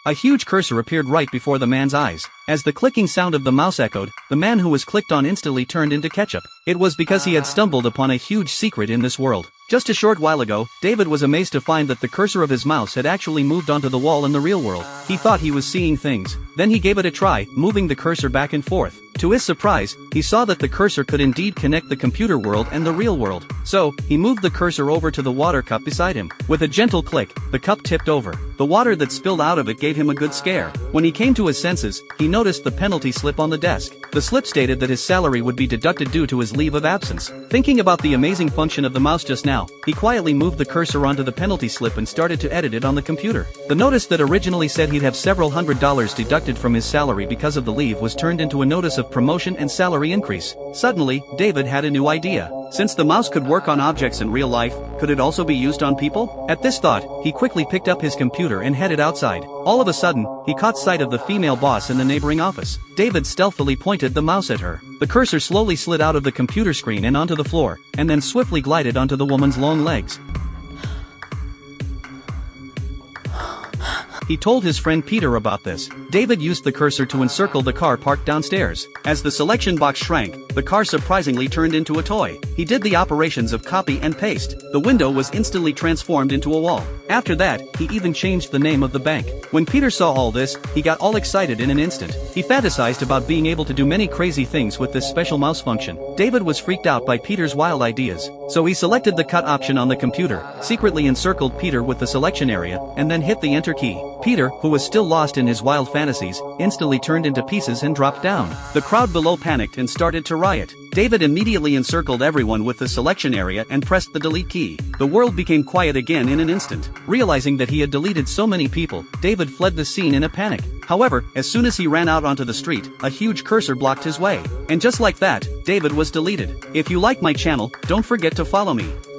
A huge cursor appeared right before the man's eyes. As the clicking sound of the mouse echoed, the man who was clicked on instantly turned into ketchup. It was because he had stumbled upon a huge secret in this world. Just a short while ago, David was amazed to find that the cursor of his mouse had actually moved onto the wall in the real world. He thought he was seeing things. Then he gave it a try, moving the cursor back and forth. To his surprise, he saw that the cursor could indeed connect the computer world and the real world. So, he moved the cursor over to the water cup beside him. With a gentle click, the cup tipped over. The water that spilled out of it gave him a good scare. When he came to his senses, he noticed the penalty slip on the desk. The slip stated that his salary would be deducted due to his leave of absence. Thinking about the amazing function of the mouse just now, he quietly moved the cursor onto the penalty slip and started to edit it on the computer. The notice that originally said he'd have several $100s deducted from his salary because of the leave was turned into a notice of promotion and salary increase. Suddenly, David had a new idea. Since the mouse could work on objects in real life, could it also be used on people? At this thought, he quickly picked up his computer and headed outside. All of a sudden, he caught sight of the female boss in the neighboring office. David stealthily pointed the mouse at her. The cursor slowly slid out of the computer screen and onto the floor, and then swiftly glided onto the woman's long legs. He told his friend Peter about this. David used the cursor to encircle the car parked downstairs. As the selection box shrank, the car surprisingly turned into a toy. He did the operations of copy and paste. The window was instantly transformed into a wall. After that, he even changed the name of the bank. When Peter saw all this, he got all excited in an instant. He fantasized about being able to do many crazy things with this special mouse function. David was freaked out by Peter's wild ideas. So he selected the cut option on the computer, secretly encircled Peter with the selection area, and then hit the enter key. Peter, who was still lost in his wild fantasies, instantly turned into pieces and dropped down. The crowd below panicked and started to riot. David immediately encircled everyone with the selection area and pressed the delete key. The world became quiet again in an instant. Realizing that he had deleted so many people, David fled the scene in a panic. However, as soon as he ran out onto the street, a huge cursor blocked his way. And just like that, David was deleted. If you like my channel, don't forget to follow me.